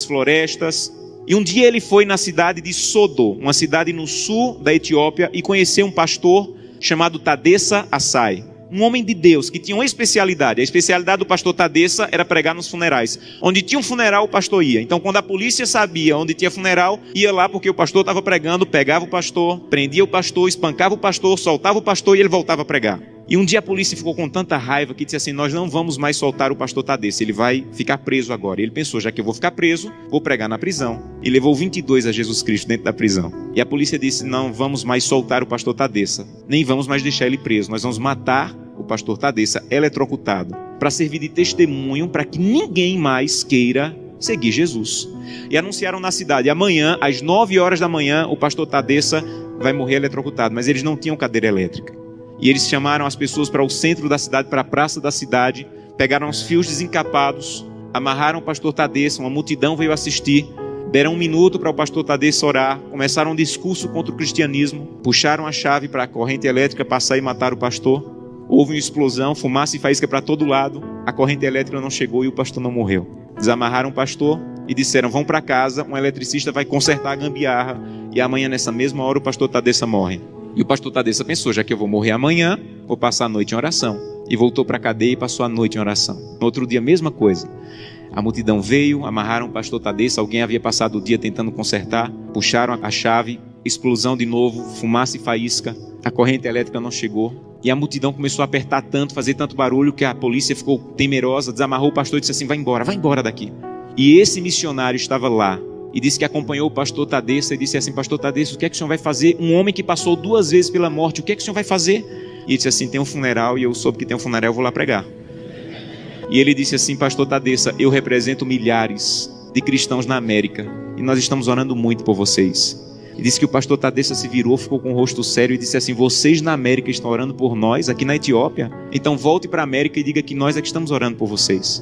florestas. E um dia ele foi na cidade de Sodo, uma cidade no sul da Etiópia, e conheceu um pastor chamado Tadessa Assai. Um homem de Deus que tinha uma especialidade. A especialidade do pastor Tadessa era pregar nos funerais. Onde tinha um funeral, o pastor ia. Então, quando a polícia sabia onde tinha funeral, ia lá porque o pastor estava pregando, pegava o pastor, prendia o pastor, espancava o pastor, soltava o pastor e ele voltava a pregar. E um dia a polícia ficou com tanta raiva que disse assim: nós não vamos mais soltar o pastor Tadessa, ele vai ficar preso agora. E ele pensou: já que eu vou ficar preso, vou pregar na prisão. E levou 22 a Jesus Cristo dentro da prisão. E a polícia disse: não vamos mais soltar o pastor Tadessa, nem vamos mais deixar ele preso, nós vamos matar o pastor Tadessa eletrocutado, para servir de testemunho para que ninguém mais queira seguir Jesus. E anunciaram na cidade: amanhã, às 9 horas da manhã, o pastor Tadessa vai morrer eletrocutado. Mas eles não tinham cadeira elétrica. E eles chamaram as pessoas para o centro da cidade, para a praça da cidade, pegaram os fios desencapados, amarraram o pastor Tadessa, uma multidão veio assistir, deram 1 minuto para o pastor Tadessa orar, começaram um discurso contra o cristianismo, puxaram a chave para a corrente elétrica passar e matar o pastor. Houve uma explosão, fumaça e faísca para todo lado, a corrente elétrica não chegou e o pastor não morreu. Desamarraram o pastor e disseram: vão para casa, um eletricista vai consertar a gambiarra e amanhã nessa mesma hora o pastor Tadessa morre. E o pastor Tadessa pensou: já que eu vou morrer amanhã, vou passar a noite em oração. E voltou para a cadeia e passou a noite em oração. No outro dia, a mesma coisa. A multidão veio, amarraram o pastor Tadessa, alguém havia passado o dia tentando consertar, puxaram a chave, explosão de novo, fumaça e faísca, a corrente elétrica não chegou. E a multidão começou a apertar tanto, fazer tanto barulho, que a polícia ficou temerosa, desamarrou o pastor e disse assim: vai embora daqui. E esse missionário estava lá, e disse que acompanhou o pastor Tadessa e disse assim: pastor Tadessa, o que é que o senhor vai fazer? Um homem que passou 2 vezes pela morte, o que é que o senhor vai fazer? E ele disse assim: tem um funeral, e eu soube que tem um funeral, eu vou lá pregar. E ele disse assim: pastor Tadessa, eu represento milhares de cristãos na América, e nós estamos orando muito por vocês. E disse que o pastor Tadessa se virou, ficou com o rosto sério e disse assim: vocês na América estão orando por nós, aqui na Etiópia? Então volte para a América e diga que nós é que estamos orando por vocês.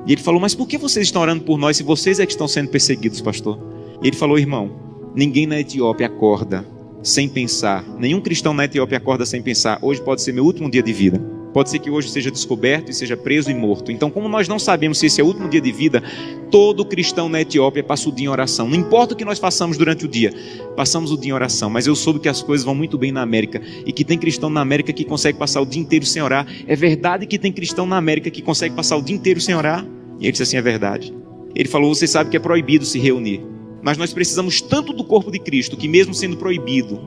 E ele falou: mas por que vocês estão orando por nós se vocês é que estão sendo perseguidos, pastor? E ele falou: irmão, ninguém na Etiópia acorda sem pensar, nenhum cristão na Etiópia acorda sem pensar: hoje pode ser meu último dia de vida, pode ser que hoje seja descoberto e seja preso e morto. Então, como nós não sabemos se esse é o último dia de vida, todo cristão na Etiópia passa o dia em oração. Não importa o que nós façamos durante o dia, passamos o dia em oração. Mas eu soube que as coisas vão muito bem na América, e que tem cristão na América que consegue passar o dia inteiro sem orar. É verdade que tem cristão na América que consegue passar o dia inteiro sem orar? E ele disse assim: é verdade. Ele falou: você sabe que é proibido se reunir, mas nós precisamos tanto do corpo de Cristo, que mesmo sendo proibido,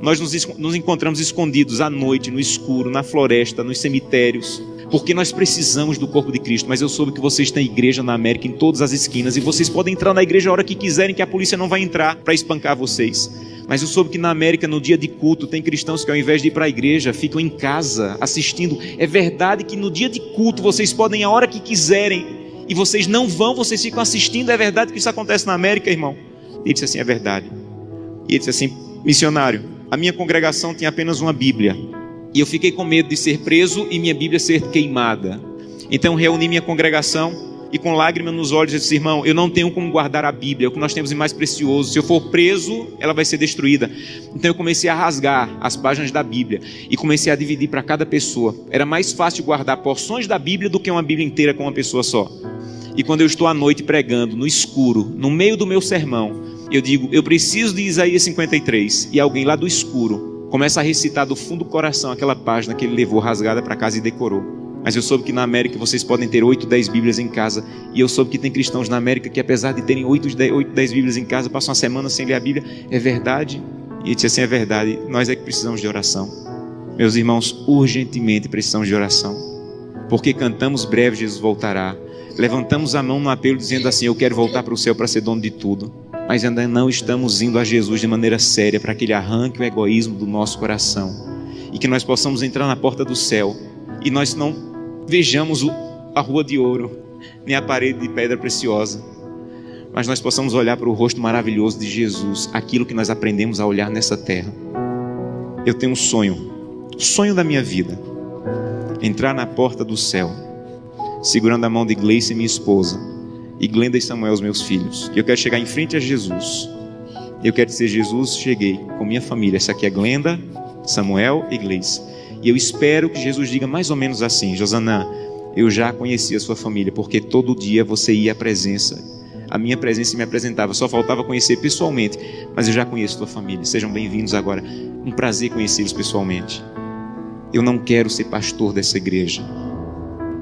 nós nos encontramos escondidos à noite, no escuro, na floresta, nos cemitérios, porque nós precisamos do corpo de Cristo. Mas eu soube que vocês têm igreja na América em todas as esquinas, e vocês podem entrar na igreja a hora que quiserem, que a polícia não vai entrar para espancar vocês. Mas eu soube que na América, no dia de culto, tem cristãos que ao invés de ir para a igreja, ficam em casa assistindo. É verdade que no dia de culto vocês podem ir a hora que quiserem, e vocês não vão, vocês ficam assistindo. É verdade que isso acontece na América, irmão? E ele disse assim: é verdade. E ele disse assim: missionário, a minha congregação tinha apenas uma Bíblia, e eu fiquei com medo de ser preso e minha Bíblia ser queimada. Então reuni minha congregação e com lágrimas nos olhos eu disse: irmão, eu não tenho como guardar a Bíblia, é o que nós temos de mais precioso. Se eu for preso, ela vai ser destruída. Então eu comecei a rasgar as páginas da Bíblia e comecei a dividir para cada pessoa. Era mais fácil guardar porções da Bíblia do que uma Bíblia inteira com uma pessoa só. E quando eu estou à noite pregando, no escuro, no meio do meu sermão, eu digo: eu preciso de Isaías 53. E alguém lá do escuro começa a recitar do fundo do coração aquela página que ele levou rasgada para casa e decorou. Mas eu soube que na América vocês podem ter 8, 10 Bíblias em casa. E eu soube que tem cristãos na América que, apesar de terem 8, 10 Bíblias em casa, passam uma semana sem ler a Bíblia. É verdade? E ele disse assim: é verdade, nós é que precisamos de oração. Meus irmãos, urgentemente precisamos de oração, porque cantamos: breve Jesus voltará. Levantamos a mão no apelo dizendo assim: eu quero voltar para o céu para ser dono de tudo. Mas ainda não estamos indo a Jesus de maneira séria, para que Ele arranque o egoísmo do nosso coração, e que nós possamos entrar na porta do céu, e nós não vejamos a rua de ouro, nem a parede de pedra preciosa, mas nós possamos olhar para o rosto maravilhoso de Jesus, aquilo que nós aprendemos a olhar nessa terra. Eu tenho um sonho, o sonho da minha vida: entrar na porta do céu, segurando a mão de Gleice, minha esposa, e Glenda e Samuel, os meus filhos. Eu quero chegar em frente a Jesus. Eu quero dizer: Jesus, cheguei com minha família. Essa aqui é Glenda, Samuel e Gleice. E eu espero que Jesus diga mais ou menos assim: Josanã, eu já conheci a sua família, porque todo dia você ia à presença, a minha presença me apresentava. Só faltava conhecer pessoalmente, mas eu já conheço tua família. Sejam bem-vindos agora. Um prazer conhecê-los pessoalmente. Eu não quero ser pastor dessa igreja.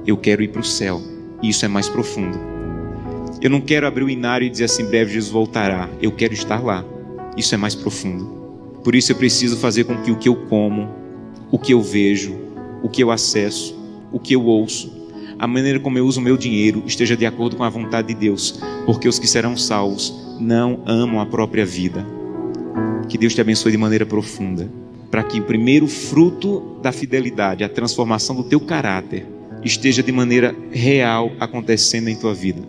Eu quero ir para o céu. E isso é mais profundo. Eu não quero abrir o inário e dizer assim, breve Jesus voltará. Eu quero estar lá. Isso é mais profundo. Por isso eu preciso fazer com que o que eu como, o que eu vejo, o que eu acesso, o que eu ouço, a maneira como eu uso o meu dinheiro esteja de acordo com a vontade de Deus. Porque os que serão salvos não amam a própria vida. Que Deus te abençoe de maneira profunda. Para que o primeiro fruto da fidelidade, a transformação do teu caráter, esteja de maneira real acontecendo em tua vida.